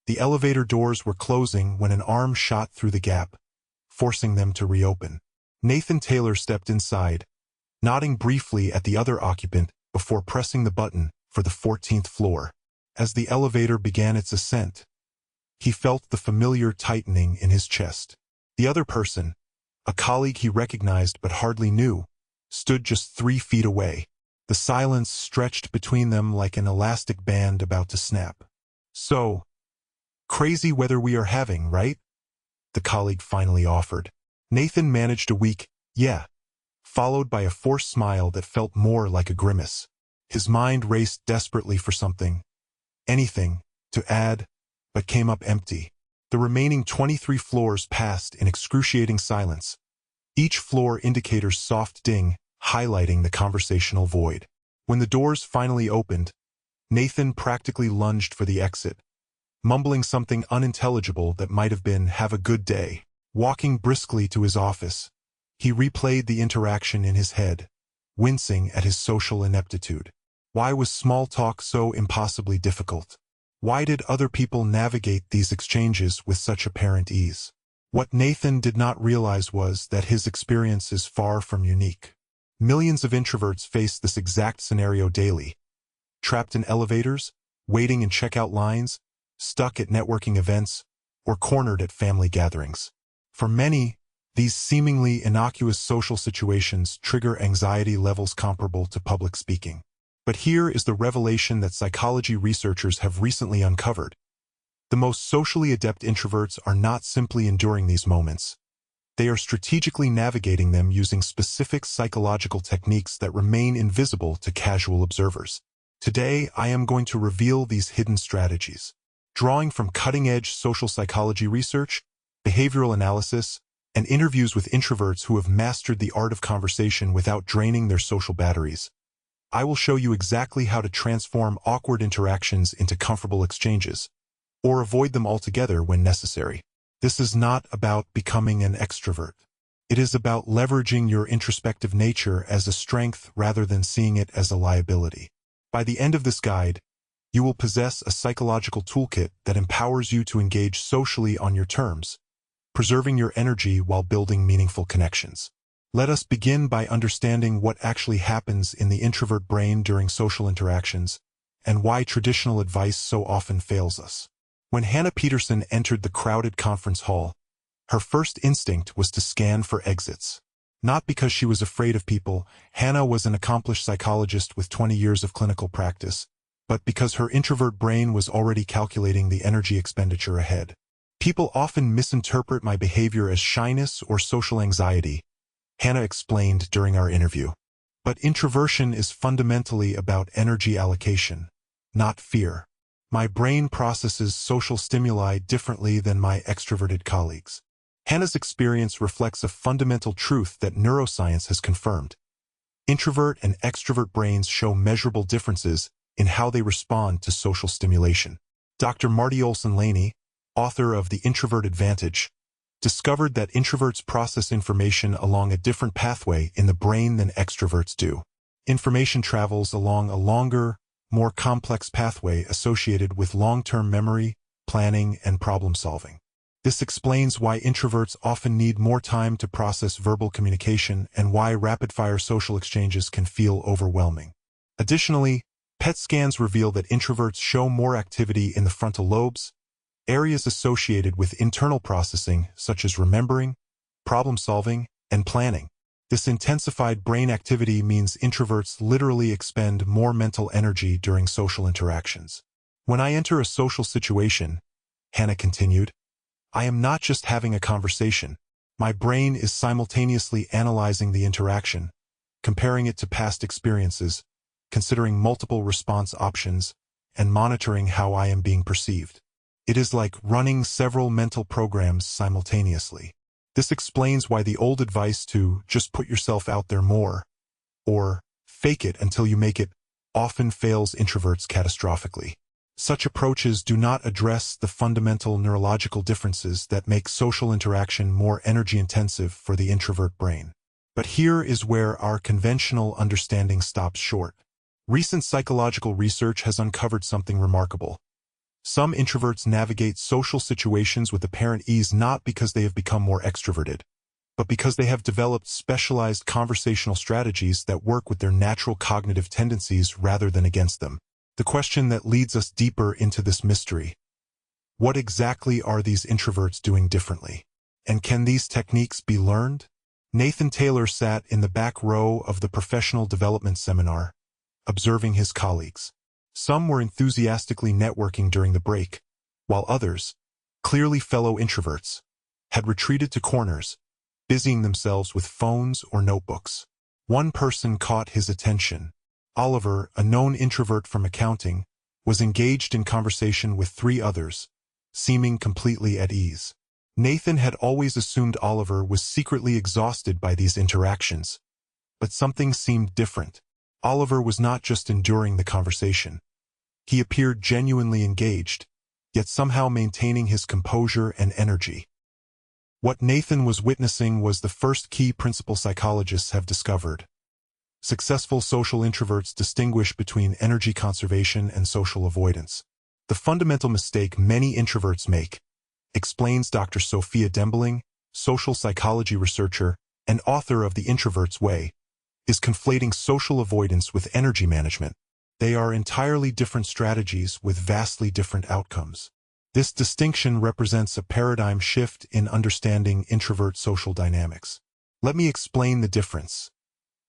The elevator doors were closing when an arm shot through the gap, forcing them to reopen. Nathan Taylor stepped inside, nodding briefly at the other occupant before pressing the button for the 14th floor. As the elevator began its ascent, he felt the familiar tightening in his chest. The other person, a colleague he recognized but hardly knew, stood just 3 feet away. The silence stretched between them like an elastic band about to snap. "So, crazy weather we are having, right?" the colleague finally offered. Nathan managed a weak, "Yeah," followed by a forced smile that felt more like a grimace. His mind raced desperately for something, anything, to add, but came up empty. The remaining 23 floors passed in excruciating silence, each floor indicator's soft ding highlighting the conversational void. When the doors finally opened, Nathan practically lunged for the exit, mumbling something unintelligible that might have been "have a good day." Walking briskly to his office, he replayed the interaction in his head, wincing at his social ineptitude. Why was small talk so impossibly difficult? Why did other people navigate these exchanges with such apparent ease? What Nathan did not realize was that his experience is far from unique. Millions of introverts face this exact scenario daily, trapped in elevators, waiting in checkout lines, stuck at networking events, or cornered at family gatherings. For many, these seemingly innocuous social situations trigger anxiety levels comparable to public speaking. But here is the revelation that psychology researchers have recently uncovered. The most socially adept introverts are not simply enduring these moments. They are strategically navigating them using specific psychological techniques that remain invisible to casual observers. Today, I am going to reveal these hidden strategies. Drawing from cutting-edge social psychology research, behavioral analysis, and interviews with introverts who have mastered the art of conversation without draining their social batteries, I will show you exactly how to transform awkward interactions into comfortable exchanges, or avoid them altogether when necessary. This is not about becoming an extrovert. It is about leveraging your introspective nature as a strength rather than seeing it as a liability. By the end of this guide, you will possess a psychological toolkit that empowers you to engage socially on your terms, preserving your energy while building meaningful connections. Let us begin by understanding what actually happens in the introvert brain during social interactions, and why traditional advice so often fails us. When Hannah Peterson entered the crowded conference hall, her first instinct was to scan for exits. Not because she was afraid of people. Hannah was an accomplished psychologist with 20 years of clinical practice, but because her introvert brain was already calculating the energy expenditure ahead. "People often misinterpret my behavior as shyness or social anxiety," Hannah explained during our interview. "But introversion is fundamentally about energy allocation, not fear. My brain processes social stimuli differently than my extroverted colleagues." Hannah's experience reflects a fundamental truth that neuroscience has confirmed. Introvert and extrovert brains show measurable differences in how they respond to social stimulation. Dr. Marty Olson-Laney, author of The Introvert Advantage, discovered that introverts process information along a different pathway in the brain than extroverts do. Information travels along a longer, more complex pathway associated with long-term memory, planning, and problem-solving. This explains why introverts often need more time to process verbal communication and why rapid-fire social exchanges can feel overwhelming. Additionally, PET scans reveal that introverts show more activity in the frontal lobes, areas associated with internal processing such as remembering, problem-solving, and planning. This intensified brain activity means introverts literally expend more mental energy during social interactions. "When I enter a social situation," Hannah continued, "I am not just having a conversation. My brain is simultaneously analyzing the interaction, comparing it to past experiences, considering multiple response options, and monitoring how I am being perceived. It is like running several mental programs simultaneously. This explains why the old advice to just put yourself out there more, or fake it until you make it, often fails introverts catastrophically. Such approaches do not address the fundamental neurological differences that make social interaction more energy-intensive for the introvert brain. But here is where our conventional understanding stops short. Recent psychological research has uncovered something remarkable. Some introverts navigate social situations with apparent ease not because they have become more extroverted, but because they have developed specialized conversational strategies that work with their natural cognitive tendencies rather than against them. The question that leads us deeper into this mystery: what exactly are these introverts doing differently? And can these techniques be learned? Nathan Taylor sat in the back row of the professional development seminar, observing his colleagues. Some were enthusiastically networking during the break, while others, clearly fellow introverts, had retreated to corners, busying themselves with phones or notebooks. One person caught his attention. Oliver, a known introvert from accounting, was engaged in conversation with three others, seeming completely at ease. Nathan had always assumed Oliver was secretly exhausted by these interactions, but something seemed different. Oliver was not just enduring the conversation. He appeared genuinely engaged, yet somehow maintaining his composure and energy. What Nathan was witnessing was the first key principle psychologists have discovered. Successful social introverts distinguish between energy conservation and social avoidance. The fundamental mistake many introverts make, explains Dr. Sophia Dembling, social psychology researcher and author of The Introvert's Way, is conflating social avoidance with energy management. They are entirely different strategies with vastly different outcomes. This distinction represents a paradigm shift in understanding introvert social dynamics. Let me explain the difference.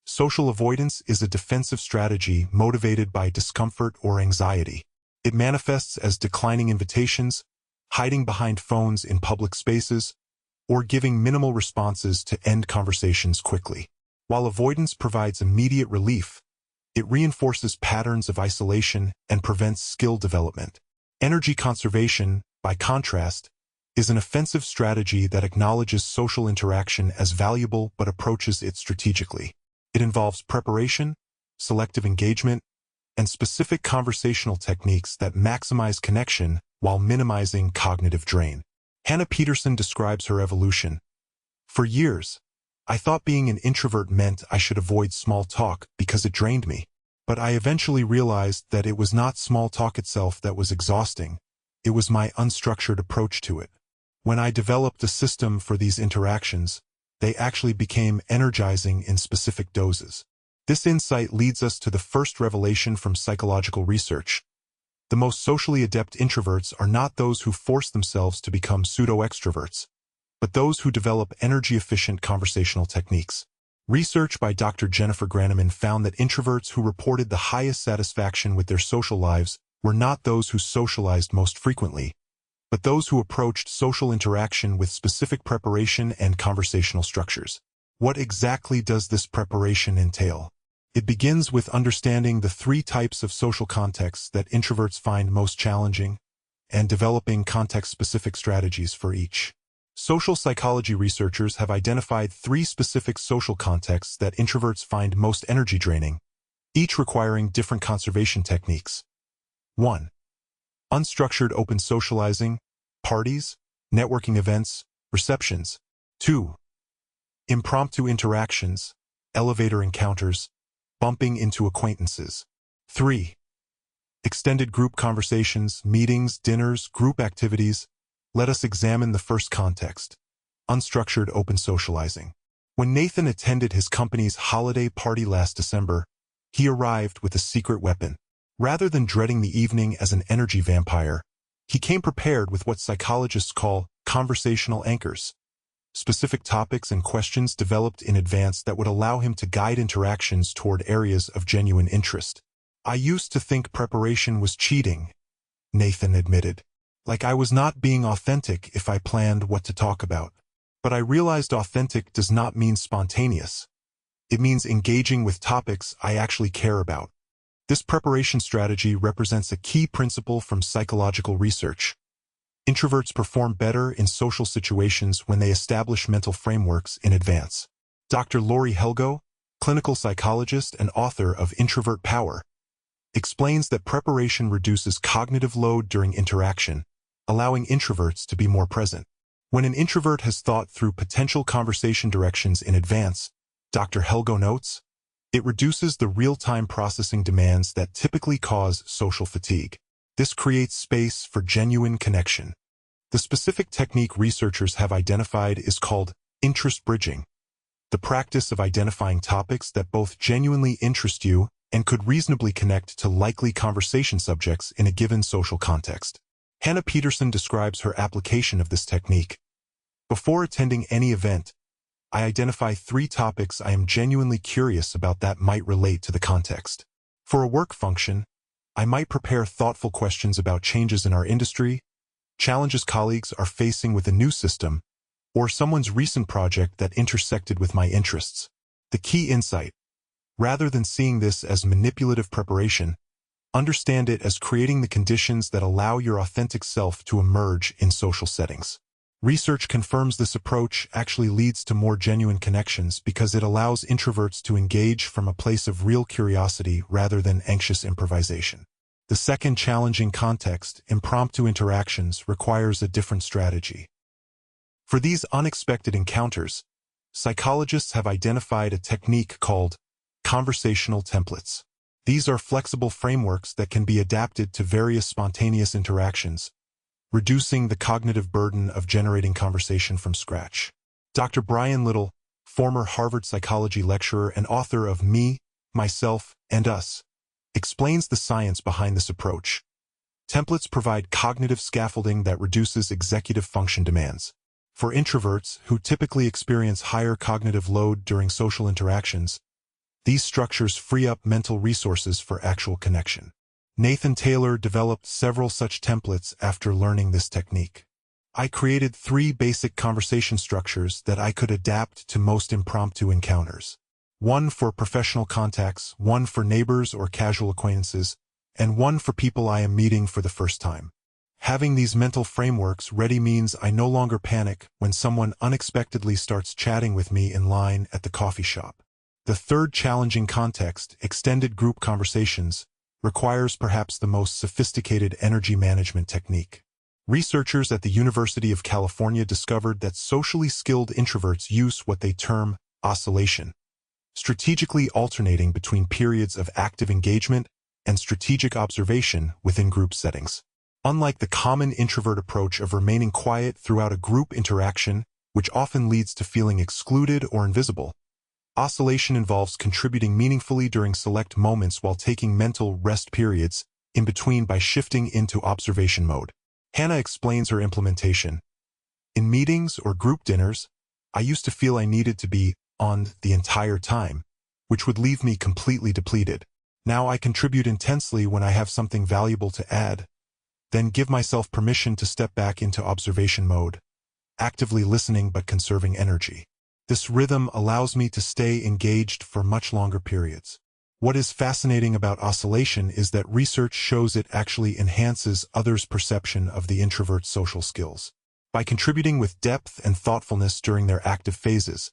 Social avoidance is a defensive strategy motivated by discomfort or anxiety. It manifests as declining invitations, hiding behind phones in public spaces, or giving minimal responses to end conversations quickly. While avoidance provides immediate relief, it reinforces patterns of isolation and prevents skill development. Energy conservation, by contrast, is an offensive strategy that acknowledges social interaction as valuable but approaches it strategically. It involves preparation, selective engagement, and specific conversational techniques that maximize connection while minimizing cognitive drain. Hannah Peterson describes her evolution. For years, I thought being an introvert meant I should avoid small talk because it drained me. But I eventually realized that it was not small talk itself that was exhausting. It was my unstructured approach to it. When I developed a system for these interactions, they actually became energizing in specific doses. This insight leads us to the first revelation from psychological research. The most socially adept introverts are not those who force themselves to become pseudo-extroverts, but those who develop energy-efficient conversational techniques. Research by Dr. Jennifer Graneman found that introverts who reported the highest satisfaction with their social lives were not those who socialized most frequently, but those who approached social interaction with specific preparation and conversational structures. What exactly does this preparation entail? It begins with understanding the three types of social contexts that introverts find most challenging and developing context-specific strategies for each. Social psychology researchers have identified three specific social contexts that introverts find most energy draining, each requiring different conservation techniques. 1. Unstructured open socializing, parties, networking events, receptions. 2. Impromptu interactions, elevator encounters, bumping into acquaintances. 3. Extended group conversations, meetings, dinners, group activities. Let us examine the first context, unstructured open socializing. When Nathan attended his company's holiday party last December, he arrived with a secret weapon. Rather than dreading the evening as an energy vampire, he came prepared with what psychologists call conversational anchors, specific topics and questions developed in advance that would allow him to guide interactions toward areas of genuine interest. I used to think preparation was cheating, Nathan admitted. Like I was not being authentic if I planned what to talk about. But I realized authentic does not mean spontaneous. It means engaging with topics I actually care about. This preparation strategy represents a key principle from psychological research. Introverts perform better in social situations when they establish mental frameworks in advance. Dr. Lori Helgo, clinical psychologist and author of Introvert Power, explains that preparation reduces cognitive load during interaction, allowing introverts to be more present. When an introvert has thought through potential conversation directions in advance, Dr. Helgo notes, it reduces the real-time processing demands that typically cause social fatigue. This creates space for genuine connection. The specific technique researchers have identified is called interest bridging, the practice of identifying topics that both genuinely interest you and could reasonably connect to likely conversation subjects in a given social context. Hannah Peterson describes her application of this technique. Before attending any event, I identify 3 topics I am genuinely curious about that might relate to the context. For a work function, I might prepare thoughtful questions about changes in our industry, challenges colleagues are facing with a new system, or someone's recent project that intersected with my interests. The key insight: rather than seeing this as manipulative preparation, understand it as creating the conditions that allow your authentic self to emerge in social settings. Research confirms this approach actually leads to more genuine connections because it allows introverts to engage from a place of real curiosity rather than anxious improvisation. The second challenging context, impromptu interactions, requires a different strategy. For these unexpected encounters, psychologists have identified a technique called conversational templates. These are flexible frameworks that can be adapted to various spontaneous interactions, reducing the cognitive burden of generating conversation from scratch. Dr. Brian Little, former Harvard psychology lecturer and author of Me, Myself, and Us, explains the science behind this approach. Templates provide cognitive scaffolding that reduces executive function demands. For introverts, who typically experience higher cognitive load during social interactions, these structures free up mental resources for actual connection. Nathan Taylor developed several such templates after learning this technique. I created 3 basic conversation structures that I could adapt to most impromptu encounters. 1 for professional contacts, 1 for neighbors or casual acquaintances, and 1 for people I am meeting for the first time. Having these mental frameworks ready means I no longer panic when someone unexpectedly starts chatting with me in line at the coffee shop. The third challenging context, extended group conversations, requires perhaps the most sophisticated energy management technique. Researchers at the University of California discovered that socially skilled introverts use what they term oscillation, strategically alternating between periods of active engagement and strategic observation within group settings. Unlike the common introvert approach of remaining quiet throughout a group interaction, which often leads to feeling excluded or invisible, oscillation involves contributing meaningfully during select moments while taking mental rest periods in between by shifting into observation mode. Hannah explains her implementation. In meetings or group dinners, I used to feel I needed to be on the entire time, which would leave me completely depleted. Now I contribute intensely when I have something valuable to add, then give myself permission to step back into observation mode, actively listening but conserving energy. This rhythm allows me to stay engaged for much longer periods. What is fascinating about oscillation is that research shows it actually enhances others' perception of the introvert's social skills. By contributing with depth and thoughtfulness during their active phases,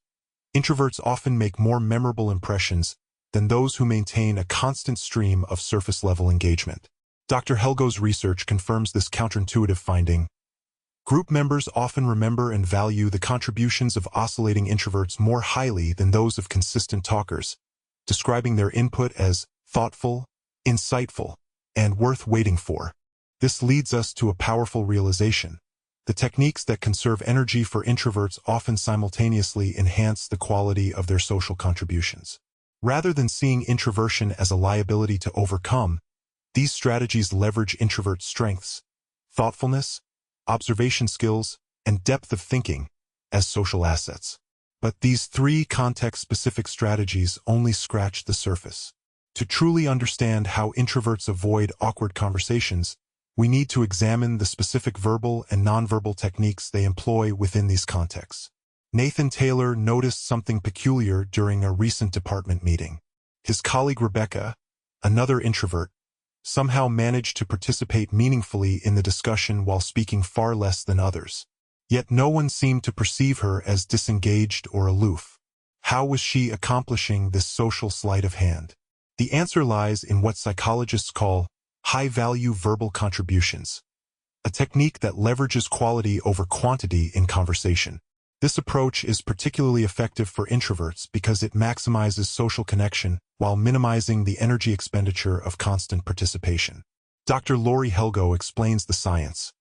introverts often make more memorable impressions than those who maintain a constant stream of surface-level engagement. Dr. Helgo's research confirms this counterintuitive finding. Group members often remember and value the contributions of oscillating introverts more highly than those of consistent talkers, describing their input as thoughtful, insightful, and worth waiting for. This leads us to a powerful realization. The techniques that conserve energy for introverts often simultaneously enhance the quality of their social contributions. Rather than seeing introversion as a liability to overcome, these strategies leverage introvert strengths, thoughtfulness, observation skills, and depth of thinking as social assets. But these 3 context-specific strategies only scratch the surface. To truly understand how introverts avoid awkward conversations, we need to examine the specific verbal and nonverbal techniques they employ within these contexts. Nathan Taylor noticed something peculiar during a recent department meeting. His colleague Rebecca, another introvert, somehow managed to participate meaningfully in the discussion while speaking far less than others. Yet no one seemed to perceive her as disengaged or aloof. How was she accomplishing this social sleight of hand? The answer lies in what psychologists call high-value verbal contributions, a technique that leverages quality over quantity in conversation. This approach is particularly effective for introverts because it maximizes social connection while minimizing the energy expenditure of constant participation. Dr. Lori Helgo explains the science.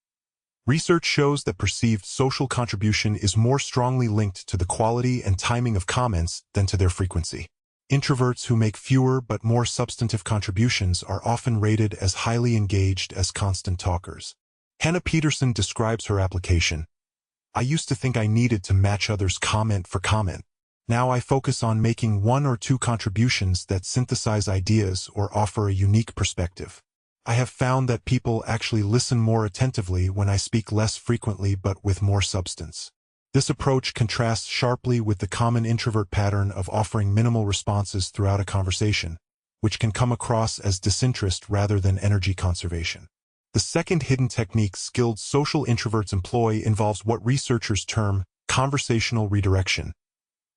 Research shows that perceived social contribution is more strongly linked to the quality and timing of comments than to their frequency. Introverts who make fewer but more substantive contributions are often rated as highly engaged as constant talkers. Hannah Peterson describes her application. I used to think I needed to match others comment for comment. Now I focus on making 1 or 2 contributions that synthesize ideas or offer a unique perspective. I have found that people actually listen more attentively when I speak less frequently but with more substance. This approach contrasts sharply with the common introvert pattern of offering minimal responses throughout a conversation, which can come across as disinterest rather than energy conservation. The second hidden technique skilled social introverts employ involves what researchers term conversational redirection,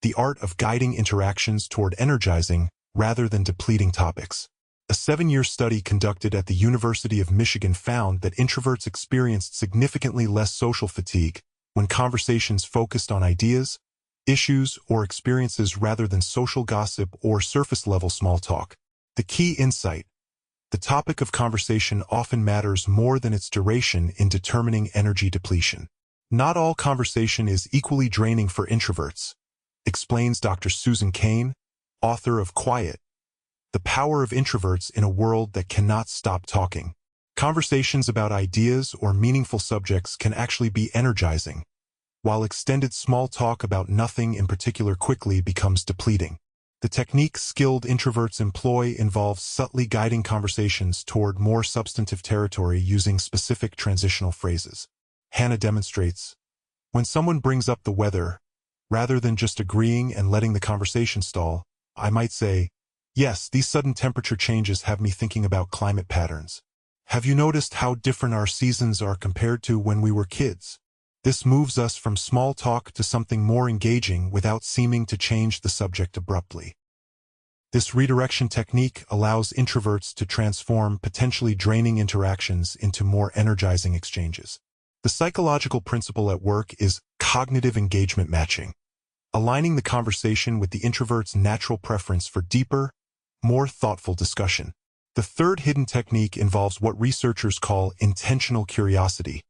the art of guiding interactions toward energizing rather than depleting topics. A 7-year study conducted at the University of Michigan found that introverts experienced significantly less social fatigue when conversations focused on ideas, issues, or experiences rather than social gossip or surface-level small talk. The key insight: the topic of conversation often matters more than its duration in determining energy depletion. Not all conversation is equally draining for introverts, explains Dr. Susan Cain, author of Quiet: The Power of Introverts in a World That Cannot Stop Talking. Conversations about ideas or meaningful subjects can actually be energizing, while extended small talk about nothing in particular quickly becomes depleting. The technique skilled introverts employ involves subtly guiding conversations toward more substantive territory using specific transitional phrases. Hannah demonstrates, when someone brings up the weather, rather than just agreeing and letting the conversation stall, I might say, "Yes, these sudden temperature changes have me thinking about climate patterns. Have you noticed how different our seasons are compared to when we were kids?" This moves us from small talk to something more engaging without seeming to change the subject abruptly. This redirection technique allows introverts to transform potentially draining interactions into more energizing exchanges. The psychological principle at work is cognitive engagement matching, aligning the conversation with the introvert's natural preference for deeper, more thoughtful discussion. The third hidden technique involves what researchers call intentional curiosity,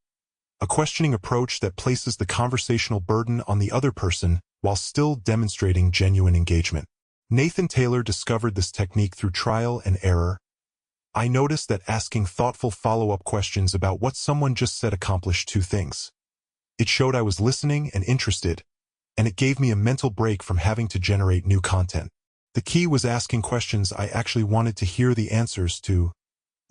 a questioning approach that places the conversational burden on the other person while still demonstrating genuine engagement. Nathan Taylor discovered this technique through trial and error. I noticed that asking thoughtful follow-up questions about what someone just said accomplished 2 things. It showed I was listening and interested, and it gave me a mental break from having to generate new content. The key was asking questions I actually wanted to hear the answers to,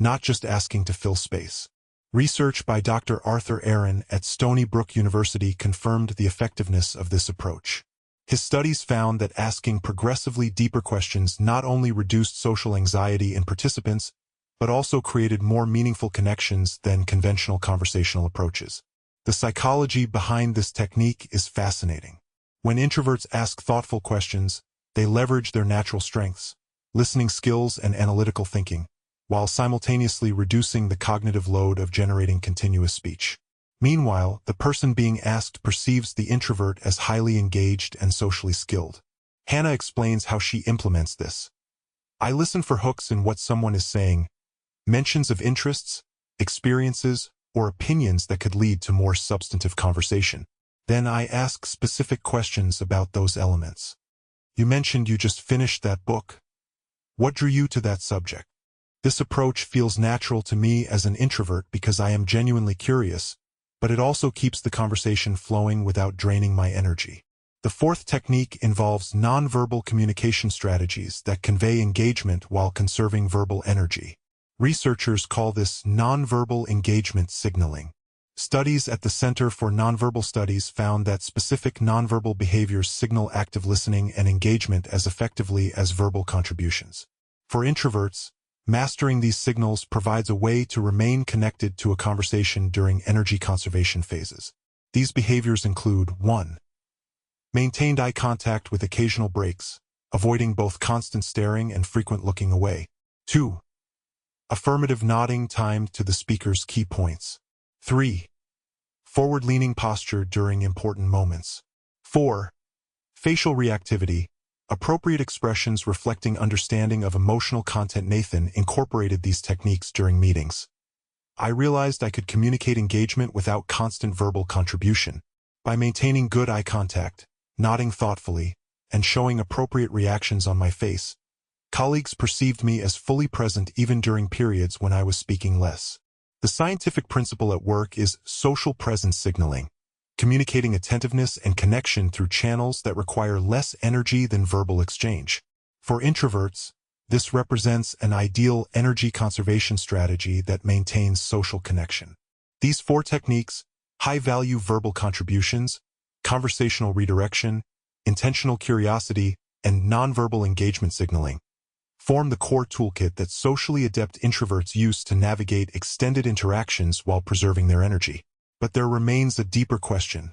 not just asking to fill space. Research by Dr. Arthur Aaron at Stony Brook University confirmed the effectiveness of this approach. His studies found that asking progressively deeper questions not only reduced social anxiety in participants, but also created more meaningful connections than conventional conversational approaches. The psychology behind this technique is fascinating. When introverts ask thoughtful questions, they leverage their natural strengths, listening skills and analytical thinking, while simultaneously reducing the cognitive load of generating continuous speech. Meanwhile, the person being asked perceives the introvert as highly engaged and socially skilled. Hannah explains how she implements this. I listen for hooks in what someone is saying, mentions of interests, experiences, or opinions that could lead to more substantive conversation. Then I ask specific questions about those elements. You mentioned you just finished that book. What drew you to that subject? This approach feels natural to me as an introvert because I am genuinely curious, but it also keeps the conversation flowing without draining my energy. The fourth technique involves nonverbal communication strategies that convey engagement while conserving verbal energy. Researchers call this nonverbal engagement signaling. Studies at the Center for Nonverbal Studies found that specific nonverbal behaviors signal active listening and engagement as effectively as verbal contributions. For introverts, mastering these signals provides a way to remain connected to a conversation during energy conservation phases. These behaviors include 1. Maintained eye contact with occasional breaks, avoiding both constant staring and frequent looking away. 2. Affirmative nodding timed to the speaker's key points. 3. Forward-leaning posture during important moments. 4. Facial reactivity, appropriate expressions reflecting understanding of emotional content. Nathan incorporated these techniques during meetings. I realized I could communicate engagement without constant verbal contribution. By maintaining good eye contact, nodding thoughtfully, and showing appropriate reactions on my face, colleagues perceived me as fully present even during periods when I was speaking less. The scientific principle at work is social presence signaling, communicating attentiveness and connection through channels that require less energy than verbal exchange. For introverts, this represents an ideal energy conservation strategy that maintains social connection. These 4 techniques, high-value verbal contributions, conversational redirection, intentional curiosity, and nonverbal engagement signaling, form the core toolkit that socially adept introverts use to navigate extended interactions while preserving their energy. But there remains a deeper question.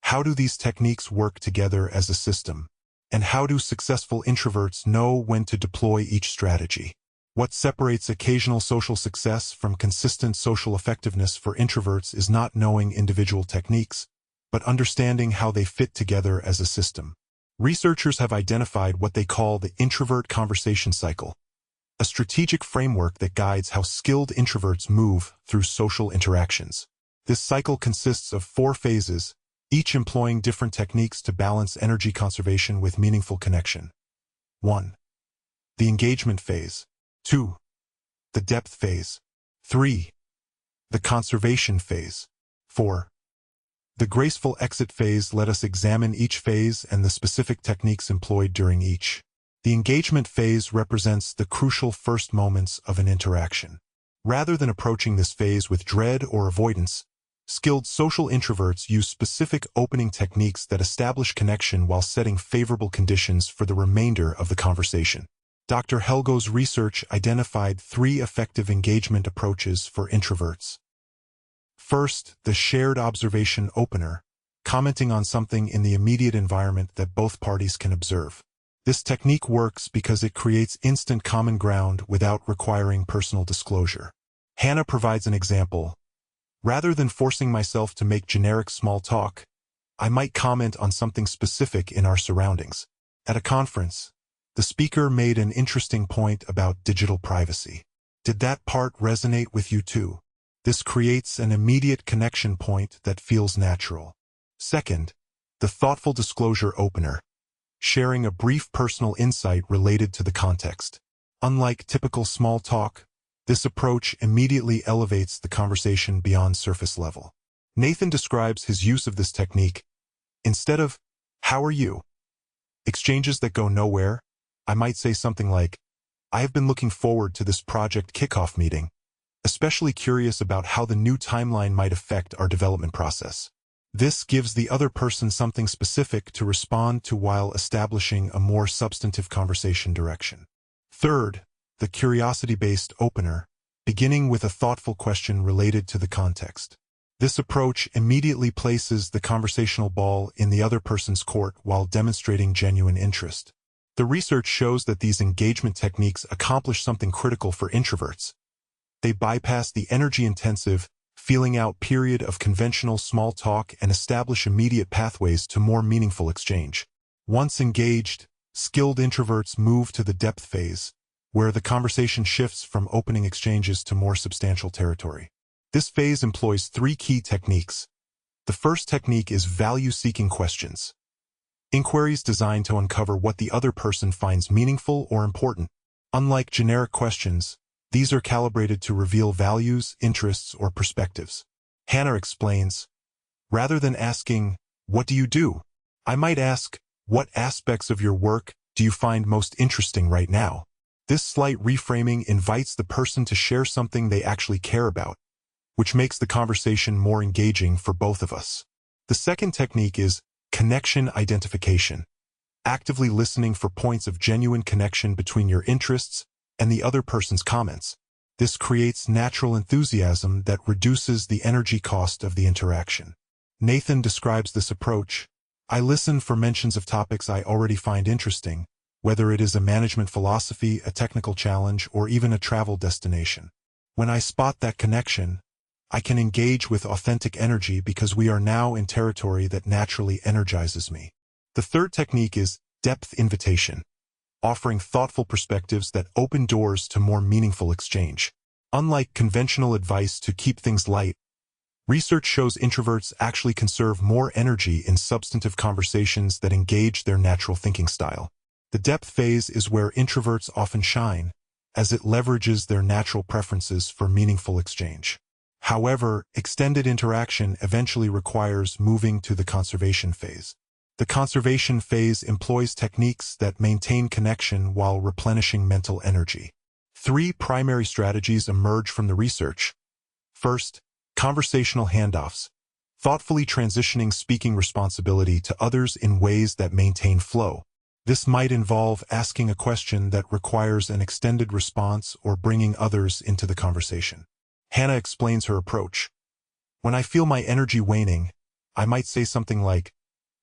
How do these techniques work together as a system? And how do successful introverts know when to deploy each strategy? What separates occasional social success from consistent social effectiveness for introverts is not knowing individual techniques, but understanding how they fit together as a system. Researchers have identified what they call the introvert conversation cycle, a strategic framework that guides how skilled introverts move through social interactions. This cycle consists of 4 phases, each employing different techniques to balance energy conservation with meaningful connection. 1. The engagement phase. 2. The depth phase. 3. The conservation phase. 4. The graceful exit phase. Let us examine each phase and the specific techniques employed during each. The engagement phase represents the crucial first moments of an interaction. Rather than approaching this phase with dread or avoidance, skilled social introverts use specific opening techniques that establish connection while setting favorable conditions for the remainder of the conversation. Dr. Helgo's research identified 3 effective engagement approaches for introverts. First, the shared observation opener, commenting on something in the immediate environment that both parties can observe. This technique works because it creates instant common ground without requiring personal disclosure. Hannah provides an example. Rather than forcing myself to make generic small talk, I might comment on something specific in our surroundings. At a conference, the speaker made an interesting point about digital privacy. Did that part resonate with you too? This creates an immediate connection point that feels natural. Second, the thoughtful disclosure opener, sharing a brief personal insight related to the context. Unlike typical small talk, this approach immediately elevates the conversation beyond surface level. Nathan describes his use of this technique. Instead of, "How are you?" exchanges that go nowhere, I might say something like, "I have been looking forward to this project kickoff meeting, especially curious about how the new timeline might affect our development process." This gives the other person something specific to respond to while establishing a more substantive conversation direction. Third, the curiosity-based opener, beginning with a thoughtful question related to the context. This approach immediately places the conversational ball in the other person's court while demonstrating genuine interest. The research shows that these engagement techniques accomplish something critical for introverts. They bypass the energy-intensive, feeling-out period of conventional small talk and establish immediate pathways to more meaningful exchange. Once engaged, skilled introverts move to the depth phase, where the conversation shifts from opening exchanges to more substantial territory. This phase employs 3 key techniques. The first technique is value-seeking questions. Inquiries designed to uncover what the other person finds meaningful or important. Unlike generic questions, these are calibrated to reveal values, interests, or perspectives. Hannah explains, rather than asking, "What do you do?" I might ask, "What aspects of your work do you find most interesting right now?" This slight reframing invites the person to share something they actually care about, which makes the conversation more engaging for both of us. The second technique is connection identification, actively listening for points of genuine connection between your interests and the other person's comments. This creates natural enthusiasm that reduces the energy cost of the interaction. Nathan describes this approach. I listen for mentions of topics I already find interesting, whether it is a management philosophy, a technical challenge, or even a travel destination. When I spot that connection, I can engage with authentic energy because we are now in territory that naturally energizes me. The third technique is depth invitation, offering thoughtful perspectives that open doors to more meaningful exchange. Unlike conventional advice to keep things light, research shows introverts actually conserve more energy in substantive conversations that engage their natural thinking style. The depth phase is where introverts often shine, as it leverages their natural preferences for meaningful exchange. However, extended interaction eventually requires moving to the conservation phase. The conservation phase employs techniques that maintain connection while replenishing mental energy. 3 primary strategies emerge from the research. First, conversational handoffs, thoughtfully transitioning speaking responsibility to others in ways that maintain flow. This might involve asking a question that requires an extended response or bringing others into the conversation. Hannah explains her approach. When I feel my energy waning, I might say something like,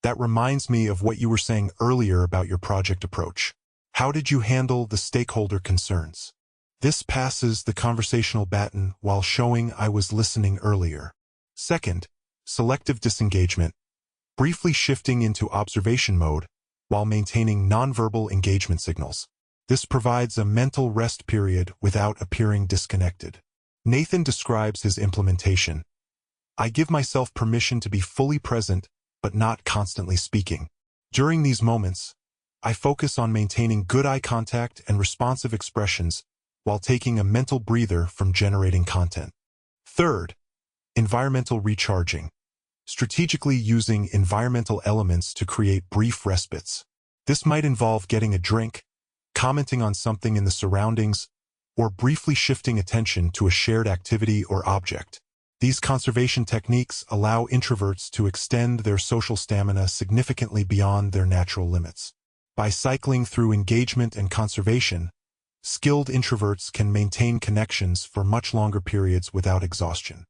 "That reminds me of what you were saying earlier about your project approach. How did you handle the stakeholder concerns?" This passes the conversational baton while showing I was listening earlier. Second, selective disengagement, briefly shifting into observation mode while maintaining nonverbal engagement signals. This provides a mental rest period without appearing disconnected. Nathan describes his implementation. I give myself permission to be fully present, but not constantly speaking. During these moments, I focus on maintaining good eye contact and responsive expressions while taking a mental breather from generating content. Third, environmental recharging, strategically using environmental elements to create brief respites. This might involve getting a drink, commenting on something in the surroundings, or briefly shifting attention to a shared activity or object. These conservation techniques allow introverts to extend their social stamina significantly beyond their natural limits. By cycling through engagement and conservation, skilled introverts can maintain connections for much longer periods without exhaustion.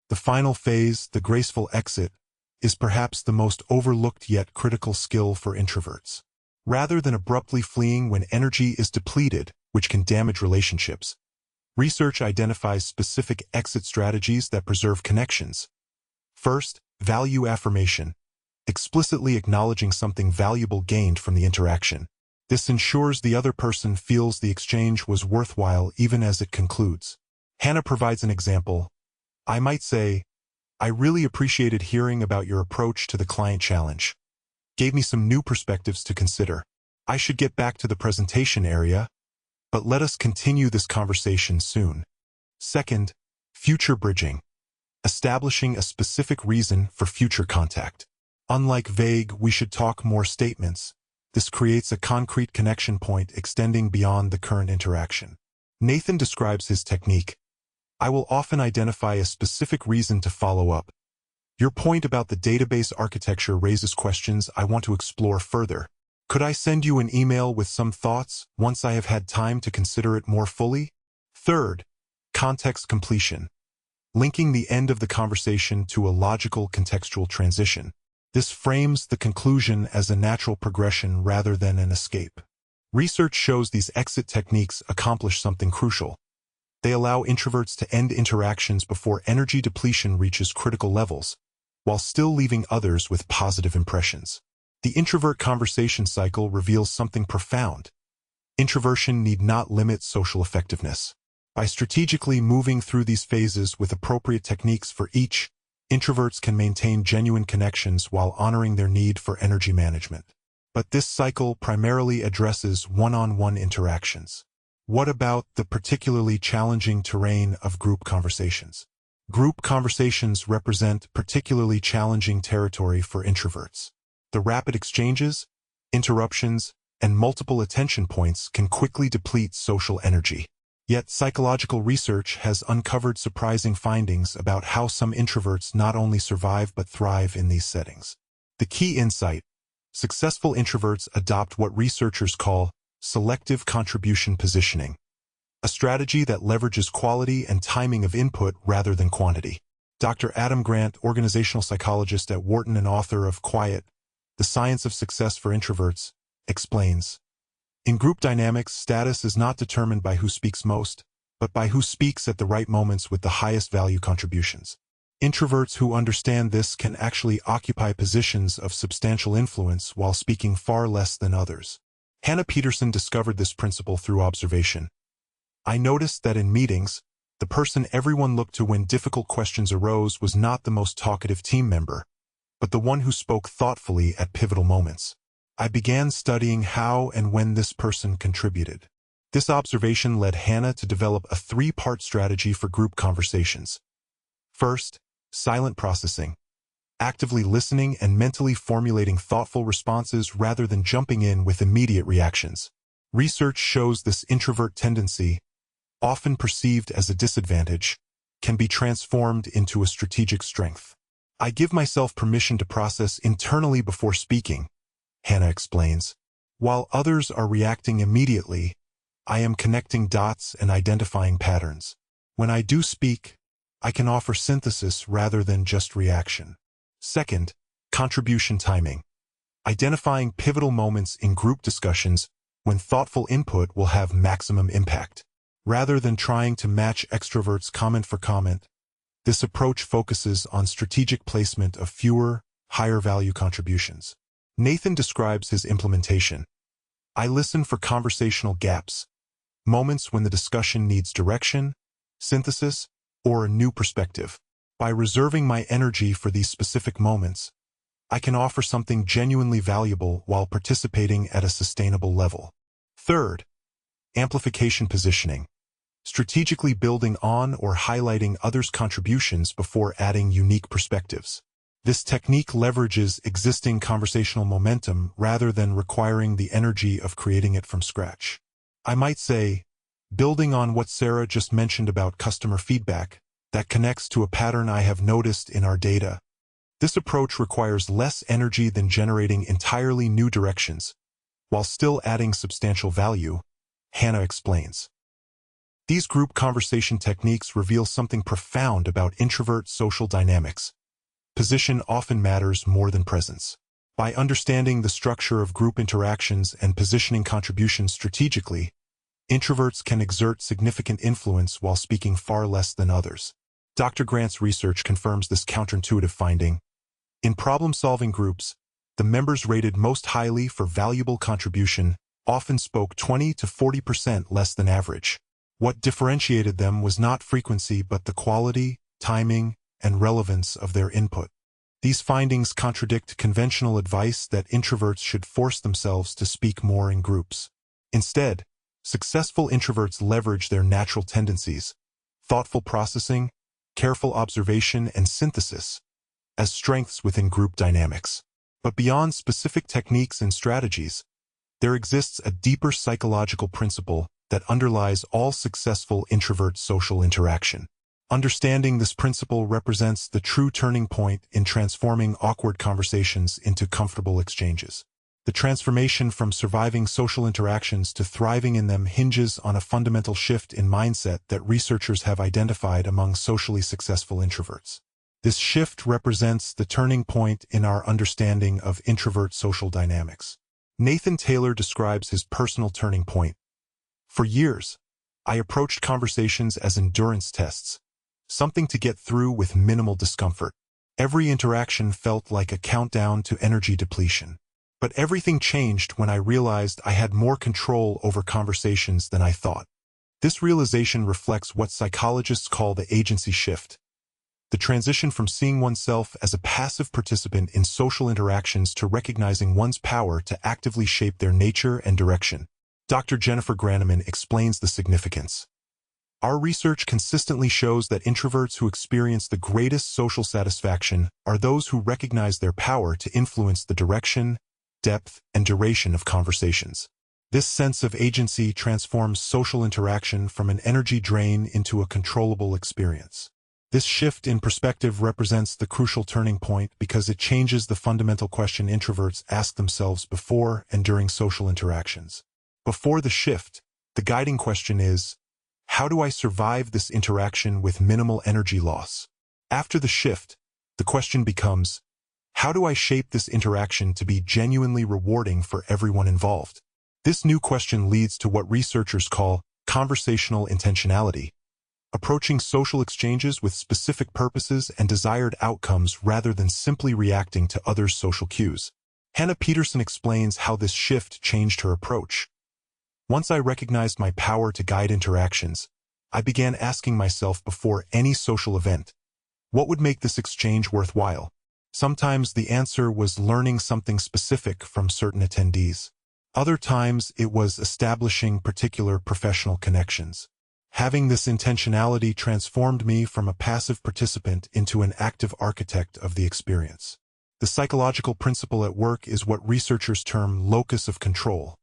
The final phase, the graceful exit, is perhaps the most overlooked yet critical skill for introverts. Rather than abruptly fleeing when energy is depleted, which can damage relationships, research identifies specific exit strategies that preserve connections. First, value affirmation, explicitly acknowledging something valuable gained from the interaction. This ensures the other person feels the exchange was worthwhile even as it concludes. Hannah provides an example. I might say, "I really appreciated hearing about your approach to the client challenge. Gave me some new perspectives to consider. I should get back to the presentation area, but let us continue this conversation soon." Second, future bridging, establishing a specific reason for future contact. Unlike vague "we should talk more" statements, this creates a concrete connection point extending beyond the current interaction. Nathan describes his technique. I will often identify a specific reason to follow up. Your point about the database architecture raises questions I want to explore further. Could I send you an email with some thoughts once I have had time to consider it more fully? Third, context completion, linking the end of the conversation to a logical contextual transition. This frames the conclusion as a natural progression rather than an escape. Research shows these exit techniques accomplish something crucial. They allow introverts to end interactions before energy depletion reaches critical levels, while still leaving others with positive impressions. The introvert conversation cycle reveals something profound. Introversion need not limit social effectiveness. By strategically moving through these phases with appropriate techniques for each, introverts can maintain genuine connections while honoring their need for energy management. But this cycle primarily addresses one-on-one interactions. What about the particularly challenging terrain of group conversations? Group conversations represent particularly challenging territory for introverts. The rapid exchanges, interruptions, and multiple attention points can quickly deplete social energy. Yet psychological research has uncovered surprising findings about how some introverts not only survive but thrive in these settings. The key insight: successful introverts adopt what researchers call selective contribution positioning, a strategy that leverages quality and timing of input rather than quantity. Dr. Adam Grant, organizational psychologist at Wharton and author of Quiet, The Science of Success for Introverts, explains, in group dynamics, status is not determined by who speaks most, but by who speaks at the right moments with the highest value contributions. Introverts who understand this can actually occupy positions of substantial influence while speaking far less than others. Hannah Peterson discovered this principle through observation. I noticed that in meetings, The person everyone looked to when difficult questions arose was not the most talkative team member, but the one who spoke thoughtfully at pivotal moments. I began studying how and when this person contributed. This observation led Hannah to develop a three-part strategy for group conversations. First, silent processing. Actively listening and mentally formulating thoughtful responses rather than jumping in with immediate reactions. Research shows this introvert tendency, often perceived as a disadvantage, can be transformed into a strategic strength. I give myself permission to process internally before speaking, Hannah explains. While others are reacting immediately, I am connecting dots and identifying patterns. When I do speak, I can offer synthesis rather than just reaction. Second, contribution timing. Identifying pivotal moments in group discussions when thoughtful input will have maximum impact. Rather than trying to match extroverts comment for comment, this approach focuses on strategic placement of fewer, higher-value contributions. Nathan describes his implementation. I listen for conversational gaps, moments when the discussion needs direction, synthesis, or a new perspective. By reserving my energy for these specific moments, I can offer something genuinely valuable while participating at a sustainable level. Third, amplification positioning. Strategically building on or highlighting others' contributions before adding unique perspectives. This technique leverages existing conversational momentum rather than requiring the energy of creating it from scratch. I might say, building on what Sarah just mentioned about customer feedback, that connects to a pattern I have noticed in our data. This approach requires less energy than generating entirely new directions, while still adding substantial value, Hannah explains. These group conversation techniques reveal something profound about introvert social dynamics. Position often matters more than presence. By understanding the structure of group interactions and positioning contributions strategically, introverts can exert significant influence while speaking far less than others. Dr. Grant's research confirms this counterintuitive finding. In problem-solving groups, the members rated most highly for valuable contribution often spoke 20 to 40% less than average. What differentiated them was not frequency but the quality, timing, and relevance of their input. These findings contradict conventional advice that introverts should force themselves to speak more in groups. Instead, successful introverts leverage their natural tendencies, thoughtful processing, careful observation, and synthesis, as strengths within group dynamics. But beyond specific techniques and strategies, there exists a deeper psychological principle that underlies all successful introvert social interaction. Understanding this principle represents the true turning point in transforming awkward conversations into comfortable exchanges. The transformation from surviving social interactions to thriving in them hinges on a fundamental shift in mindset that researchers have identified among socially successful introverts. This shift represents the turning point in our understanding of introvert social dynamics. Nathan Taylor describes his personal turning point. For years, I approached conversations as endurance tests, something to get through with minimal discomfort. Every interaction felt like a countdown to energy depletion. But everything changed when I realized I had more control over conversations than I thought. This realization reflects what psychologists call the agency shift, the transition from seeing oneself as a passive participant in social interactions to recognizing one's power to actively shape their nature and direction. Dr. Jennifer Graneman explains the significance. Our research consistently shows that introverts who experience the greatest social satisfaction are those who recognize their power to influence the direction, depth, and duration of conversations. This sense of agency transforms social interaction from an energy drain into a controllable experience. This shift in perspective represents the crucial turning point because it changes the fundamental question introverts ask themselves before and during social interactions. Before the shift, the guiding question is, how do I survive this interaction with minimal energy loss? After the shift, the question becomes, how do I shape this interaction to be genuinely rewarding for everyone involved? This new question leads to what researchers call conversational intentionality, approaching social exchanges with specific purposes and desired outcomes rather than simply reacting to others' social cues. Hannah Peterson explains how this shift changed her approach. Once I recognized my power to guide interactions, I began asking myself before any social event, what would make this exchange worthwhile? Sometimes the answer was learning something specific from certain attendees. Other times it was establishing particular professional connections. Having this intentionality transformed me from a passive participant into an active architect of the experience. The psychological principle at work is what researchers term locus of control,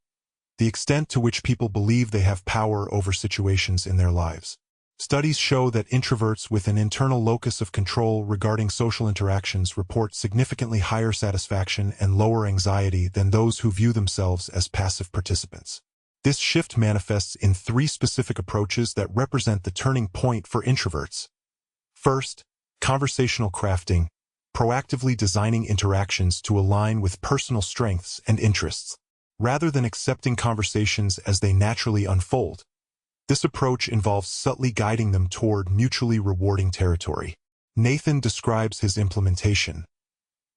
the extent to which people believe they have power over situations in their lives. Studies show that introverts with an internal locus of control regarding social interactions report significantly higher satisfaction and lower anxiety than those who view themselves as passive participants. This shift manifests in 3 specific approaches that represent the turning point for introverts. First, conversational crafting, proactively designing interactions to align with personal strengths and interests, rather than accepting conversations as they naturally unfold. This approach involves subtly guiding them toward mutually rewarding territory. Nathan describes his implementation.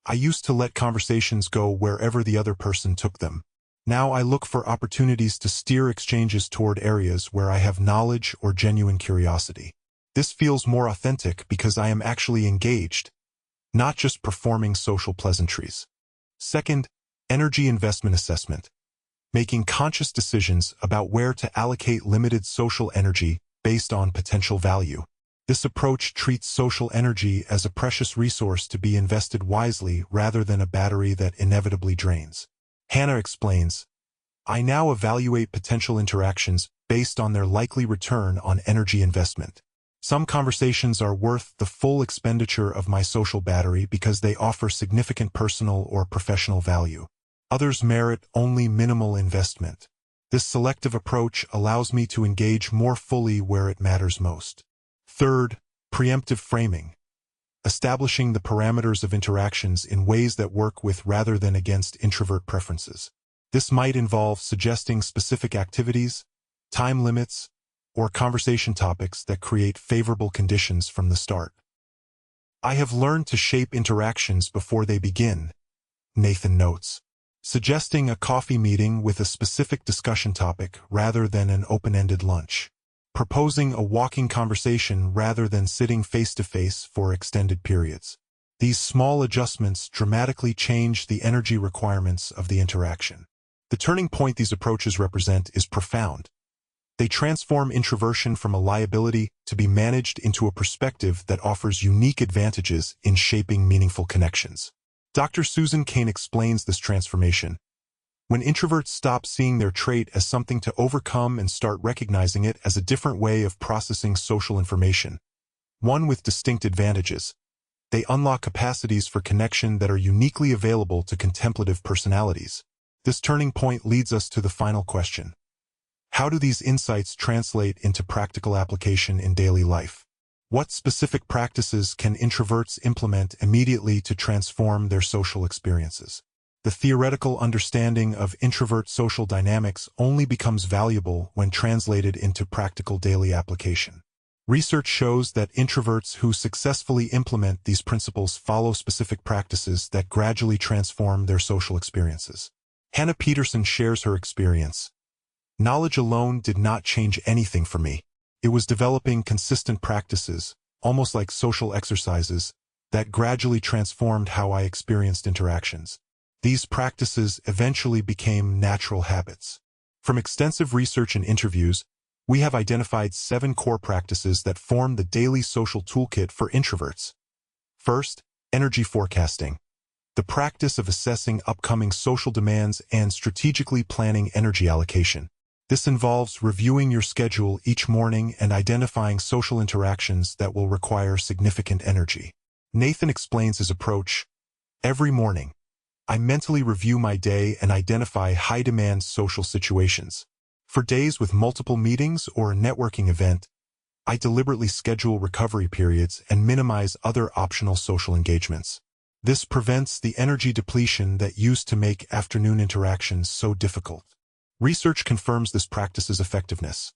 I used to let conversations go wherever the other person took them. Now I look for opportunities to steer exchanges toward areas where I have knowledge or genuine curiosity. This feels more authentic because I am actually engaged, not just performing social pleasantries. Second, energy investment assessment. Making conscious decisions about where to allocate limited social energy based on potential value. This approach treats social energy as a precious resource to be invested wisely rather than a battery that inevitably drains. Hannah explains, I now evaluate potential interactions based on their likely return on energy investment. Some conversations are worth the full expenditure of my social battery because they offer significant personal or professional value. Others merit only minimal investment. This selective approach allows me to engage more fully where it matters most. Third, preemptive framing. Establishing the parameters of interactions in ways that work with rather than against introvert preferences. This might involve suggesting specific activities, time limits, or conversation topics that create favorable conditions from the start. I have learned to shape interactions before they begin, Nathan notes. Suggesting a coffee meeting with a specific discussion topic rather than an open-ended lunch. Proposing a walking conversation rather than sitting face-to-face for extended periods. These small adjustments dramatically change the energy requirements of the interaction. The turning point these approaches represent is profound. They transform introversion from a liability to be managed into a perspective that offers unique advantages in shaping meaningful connections. Dr. Susan Cain explains this transformation. When introverts stop seeing their trait as something to overcome and start recognizing it as a different way of processing social information, one with distinct advantages, they unlock capacities for connection that are uniquely available to contemplative personalities. This turning point leads us to the final question. How do these insights translate into practical application in daily life? What specific practices can introverts implement immediately to transform their social experiences? The theoretical understanding of introvert social dynamics only becomes valuable when translated into practical daily application. Research shows that introverts who successfully implement these principles follow specific practices that gradually transform their social experiences. Hannah Peterson shares her experience. Knowledge alone did not change anything for me. It was developing consistent practices, almost like social exercises, that gradually transformed how I experienced interactions. These practices eventually became natural habits. From extensive research and interviews, we have identified 7 core practices that form the daily social toolkit for introverts. First, energy forecasting. The practice of assessing upcoming social demands and strategically planning energy allocation. This involves reviewing your schedule each morning and identifying social interactions that will require significant energy. Nathan explains his approach. Every morning, I mentally review my day and identify high-demand social situations. For days with multiple meetings or a networking event, I deliberately schedule recovery periods and minimize other optional social engagements. This prevents the energy depletion that used to make afternoon interactions so difficult. Research confirms this practice's effectiveness.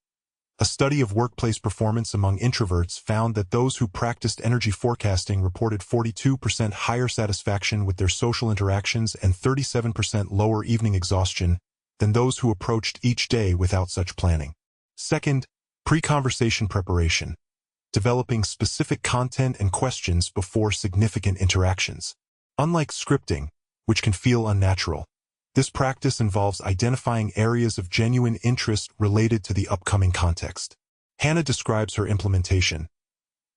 A study of workplace performance among introverts found that those who practiced energy forecasting reported 42% higher satisfaction with their social interactions and 37% lower evening exhaustion than those who approached each day without such planning. Second, Pre-conversation preparation. Developing specific content and questions before significant interactions. Unlike scripting, which can feel unnatural, this practice involves identifying areas of genuine interest related to the upcoming context. Hannah describes her implementation.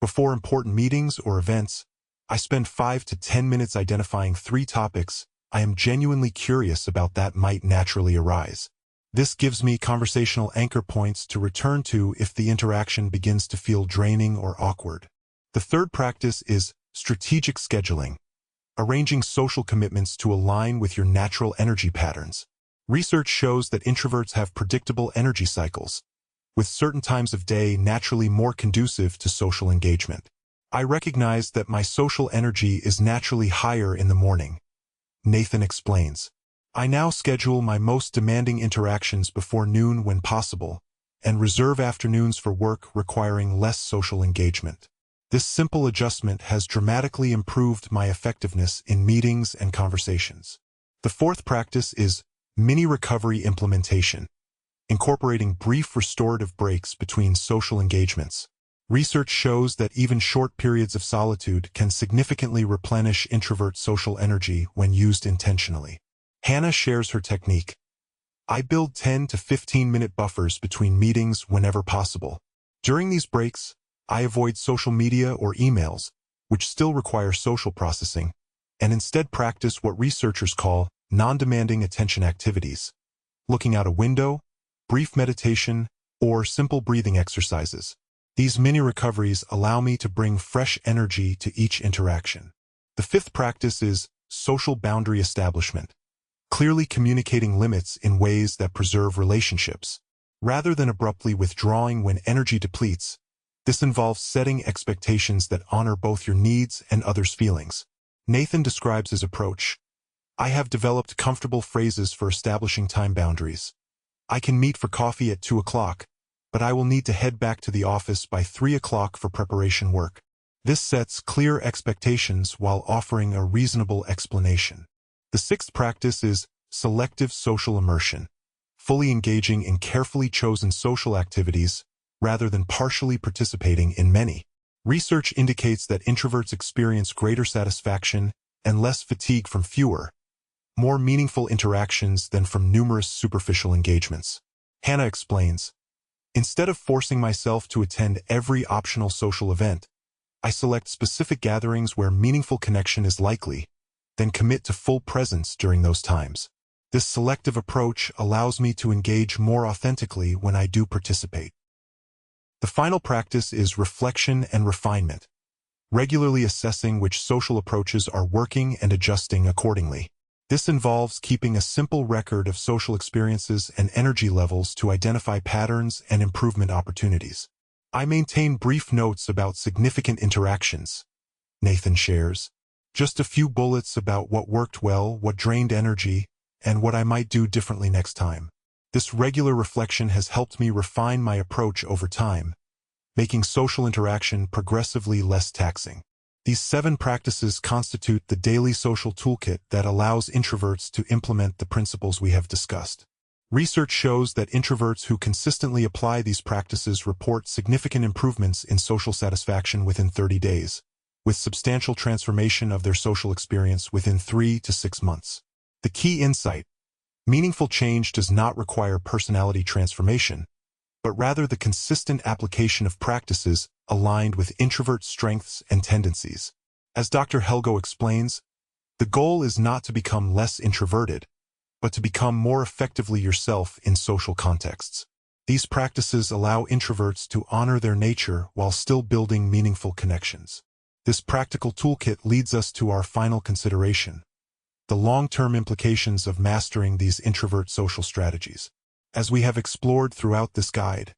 Before important meetings or events, I spend 5 to 10 minutes identifying 3 topics I am genuinely curious about that might naturally arise. This gives me conversational anchor points to return to if the interaction begins to feel draining or awkward. The third practice is strategic scheduling, arranging social commitments to align with your natural energy patterns. Research shows that introverts have predictable energy cycles, with certain times of day naturally more conducive to social engagement. I recognize that my social energy is naturally higher in the morning. Nathan explains. I now schedule my most demanding interactions before noon when possible, and reserve afternoons for work requiring less social engagement. This simple adjustment has dramatically improved my effectiveness in meetings and conversations. The fourth practice is mini-recovery implementation, incorporating brief restorative breaks between social engagements. Research shows that even short periods of solitude can significantly replenish introvert social energy when used intentionally. Hannah shares her technique. I build 10 to 15-minute buffers between meetings whenever possible. During these breaks, I avoid social media or emails, which still require social processing, and instead practice what researchers call non-demanding attention activities. Looking out a window, brief meditation, or simple breathing exercises. These mini-recoveries allow me to bring fresh energy to each interaction. The fifth practice is social boundary establishment, clearly communicating limits in ways that preserve relationships. Rather than abruptly withdrawing when energy depletes, this involves setting expectations that honor both your needs and others' feelings. Nathan describes his approach. I have developed comfortable phrases for establishing time boundaries. I can meet for coffee at 2 o'clock, but I will need to head back to the office by 3 o'clock for preparation work. This sets clear expectations while offering a reasonable explanation. The sixth practice is selective social immersion, fully engaging in carefully chosen social activities rather than partially participating in many. Research indicates that introverts experience greater satisfaction and less fatigue from fewer, more meaningful interactions than from numerous superficial engagements. Hannah explains, instead of forcing myself to attend every optional social event, I select specific gatherings where meaningful connection is likely, then commit to full presence during those times. This selective approach allows me to engage more authentically when I do participate. The final practice is reflection and refinement, regularly assessing which social approaches are working and adjusting accordingly. This involves keeping a simple record of social experiences and energy levels to identify patterns and improvement opportunities. I maintain brief notes about significant interactions, Nathan shares. Just a few bullets about what worked well, what drained energy, and what I might do differently next time. This regular reflection has helped me refine my approach over time, making social interaction progressively less taxing. These 7 practices constitute the daily social toolkit that allows introverts to implement the principles we have discussed. Research shows that introverts who consistently apply these practices report significant improvements in social satisfaction within 30 days, with substantial transformation of their social experience within 3 to 6 months. The key insight: meaningful change does not require personality transformation, but rather the consistent application of practices aligned with introvert strengths and tendencies. As Dr. Helgo explains, the goal is not to become less introverted, but to become more effectively yourself in social contexts. These practices allow introverts to honor their nature while still building meaningful connections. This practical toolkit leads us to our final consideration: the long-term implications of mastering these introvert social strategies. As we have explored throughout this guide,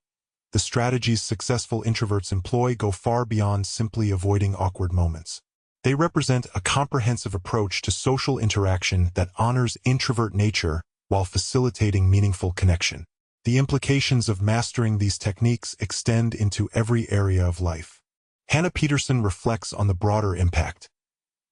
the strategies successful introverts employ go far beyond simply avoiding awkward moments. They represent a comprehensive approach to social interaction that honors introvert nature while facilitating meaningful connection. The implications of mastering these techniques extend into every area of life. Hannah Peterson reflects on the broader impact.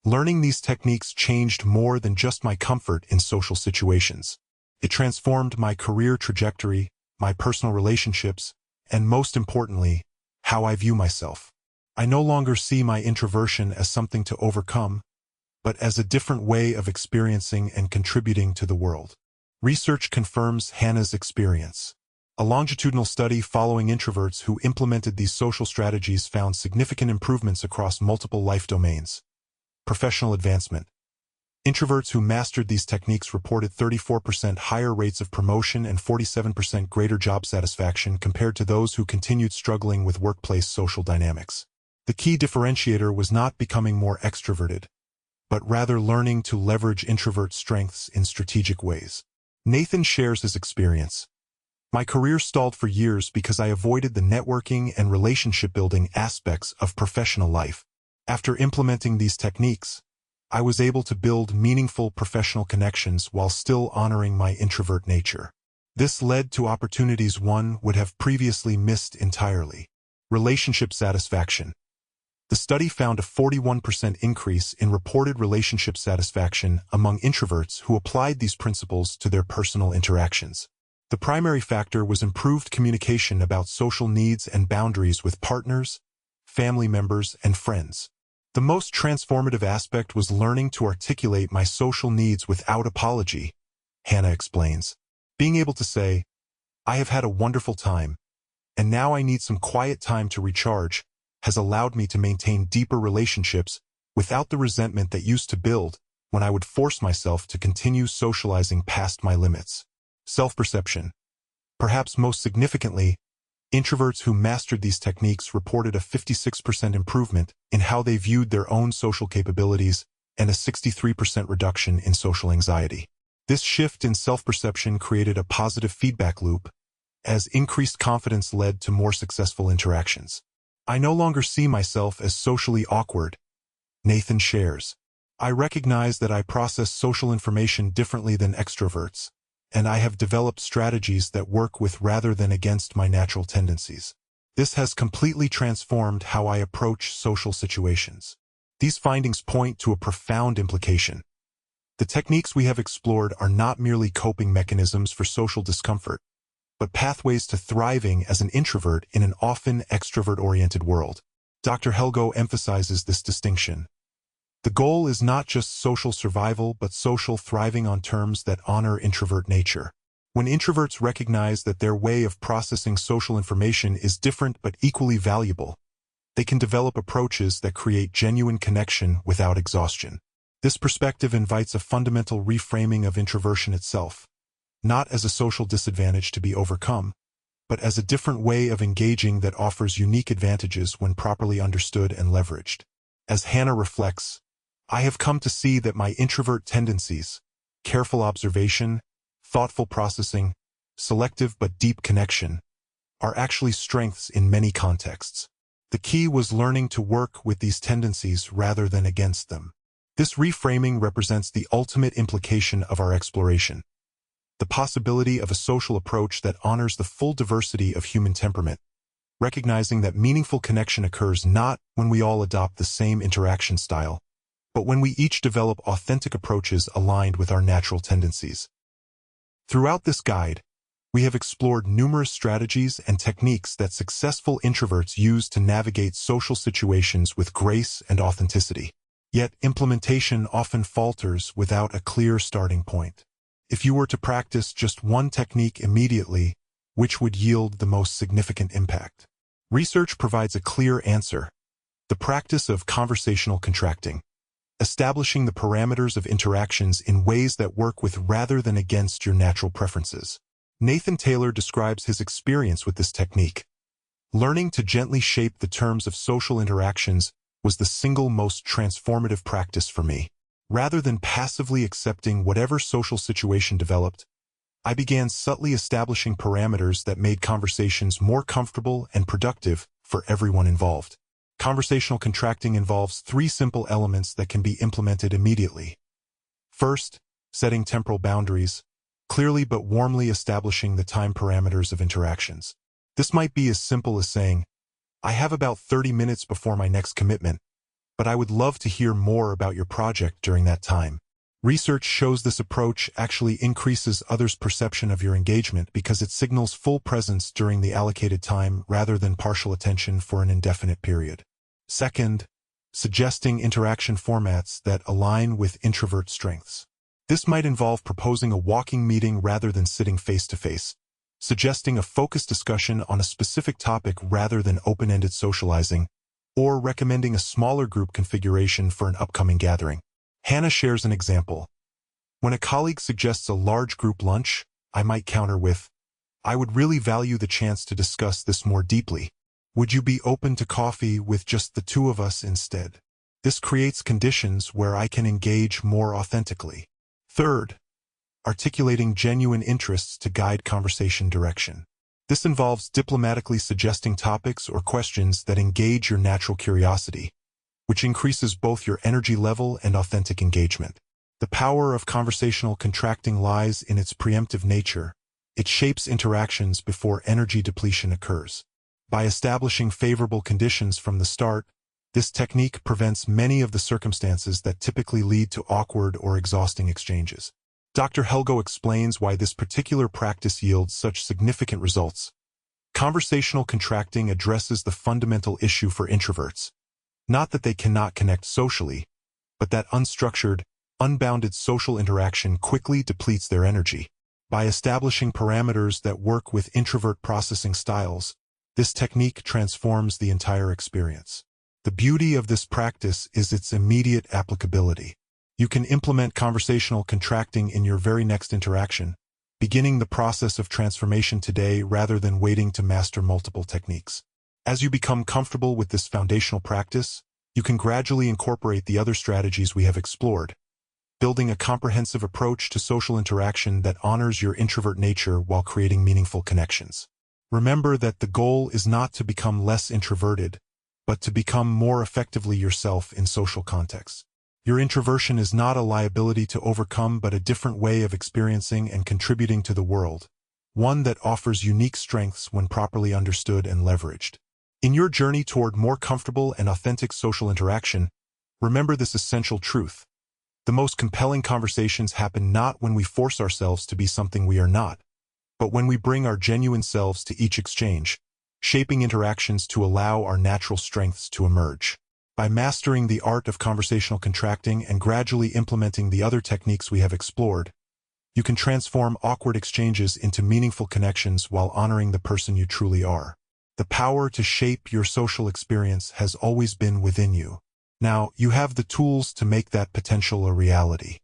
Learning these techniques changed more than just my comfort in social situations. It transformed my career trajectory, my personal relationships, and most importantly, how I view myself. I no longer see my introversion as something to overcome, but as a different way of experiencing and contributing to the world. Research confirms Hannah's experience. A longitudinal study following introverts who implemented these social strategies found significant improvements across multiple life domains. Professional advancement. Introverts who mastered these techniques reported 34% higher rates of promotion and 47% greater job satisfaction compared to those who continued struggling with workplace social dynamics. The key differentiator was not becoming more extroverted, but rather learning to leverage introvert strengths in strategic ways. Nathan shares his experience. My career stalled for years because I avoided the networking and relationship-building aspects of professional life. After implementing these techniques, I was able to build meaningful professional connections while still honoring my introvert nature. This led to opportunities one would have previously missed entirely. Relationship satisfaction. The study found a 41% increase in reported relationship satisfaction among introverts who applied these principles to their personal interactions. The primary factor was improved communication about social needs and boundaries with partners, family members, and friends. The most transformative aspect was learning to articulate my social needs without apology, Hannah explains. Being able to say, "I have had a wonderful time, and now I need some quiet time to recharge," has allowed me to maintain deeper relationships without the resentment that used to build when I would force myself to continue socializing past my limits. Self-perception. Perhaps most significantly, introverts who mastered these techniques reported a 56% improvement in how they viewed their own social capabilities and a 63% reduction in social anxiety. This shift in self-perception created a positive feedback loop, as increased confidence led to more successful interactions. I no longer see myself as socially awkward, Nathan shares. I recognize that I process social information differently than extroverts, and I have developed strategies that work with rather than against my natural tendencies. This has completely transformed how I approach social situations. These findings point to a profound implication. The techniques we have explored are not merely coping mechanisms for social discomfort, but pathways to thriving as an introvert in an often extrovert-oriented world. Dr. Helgo emphasizes this distinction. The goal is not just social survival, but social thriving on terms that honor introvert nature. When introverts recognize that their way of processing social information is different but equally valuable, they can develop approaches that create genuine connection without exhaustion. This perspective invites a fundamental reframing of introversion itself, not as a social disadvantage to be overcome, but as a different way of engaging that offers unique advantages when properly understood and leveraged. As Hannah reflects, I have come to see that my introvert tendencies, careful observation, thoughtful processing, selective but deep connection, are actually strengths in many contexts. The key was learning to work with these tendencies rather than against them. This reframing represents the ultimate implication of our exploration, the possibility of a social approach that honors the full diversity of human temperament, recognizing that meaningful connection occurs not when we all adopt the same interaction style, but when we each develop authentic approaches aligned with our natural tendencies. Throughout this guide, we have explored numerous strategies and techniques that successful introverts use to navigate social situations with grace and authenticity. Yet implementation often falters without a clear starting point. If you were to practice just one technique immediately, which would yield the most significant impact? Research provides a clear answer: the practice of conversational contracting. Establishing the parameters of interactions in ways that work with rather than against your natural preferences. Nathan Taylor describes his experience with this technique. Learning to gently shape the terms of social interactions was the single most transformative practice for me. Rather than passively accepting whatever social situation developed, I began subtly establishing parameters that made conversations more comfortable and productive for everyone involved. Conversational contracting involves 3 simple elements that can be implemented immediately. First, setting temporal boundaries, clearly but warmly establishing the time parameters of interactions. This might be as simple as saying, "I have about 30 minutes before my next commitment, but I would love to hear more about your project during that time." Research shows this approach actually increases others' perception of your engagement because it signals full presence during the allocated time rather than partial attention for an indefinite period. Second, suggesting interaction formats that align with introvert strengths. This might involve proposing a walking meeting rather than sitting face-to-face, suggesting a focused discussion on a specific topic rather than open-ended socializing, or recommending a smaller group configuration for an upcoming gathering. Hannah shares an example. When a colleague suggests a large group lunch, I might counter with, "I would really value the chance to discuss this more deeply. Would you be open to coffee with just the two of us instead?" This creates conditions where I can engage more authentically. Third, articulating genuine interests to guide conversation direction. This involves diplomatically suggesting topics or questions that engage your natural curiosity, which increases both your energy level and authentic engagement. The power of conversational contracting lies in its preemptive nature. It shapes interactions before energy depletion occurs. By establishing favorable conditions from the start, this technique prevents many of the circumstances that typically lead to awkward or exhausting exchanges. Dr. Helgo explains why this particular practice yields such significant results. Conversational contracting addresses the fundamental issue for introverts. Not that they cannot connect socially, but that unstructured, unbounded social interaction quickly depletes their energy. By establishing parameters that work with introvert processing styles, this technique transforms the entire experience. The beauty of this practice is its immediate applicability. You can implement conversational contracting in your very next interaction, beginning the process of transformation today rather than waiting to master multiple techniques. As you become comfortable with this foundational practice, you can gradually incorporate the other strategies we have explored, building a comprehensive approach to social interaction that honors your introvert nature while creating meaningful connections. Remember that the goal is not to become less introverted, but to become more effectively yourself in social contexts. Your introversion is not a liability to overcome but a different way of experiencing and contributing to the world, one that offers unique strengths when properly understood and leveraged. In your journey toward more comfortable and authentic social interaction, remember this essential truth. The most compelling conversations happen not when we force ourselves to be something we are not, but when we bring our genuine selves to each exchange, shaping interactions to allow our natural strengths to emerge. By mastering the art of conversational contracting and gradually implementing the other techniques we have explored, you can transform awkward exchanges into meaningful connections while honoring the person you truly are. The power to shape your social experience has always been within you. Now, you have the tools to make that potential a reality.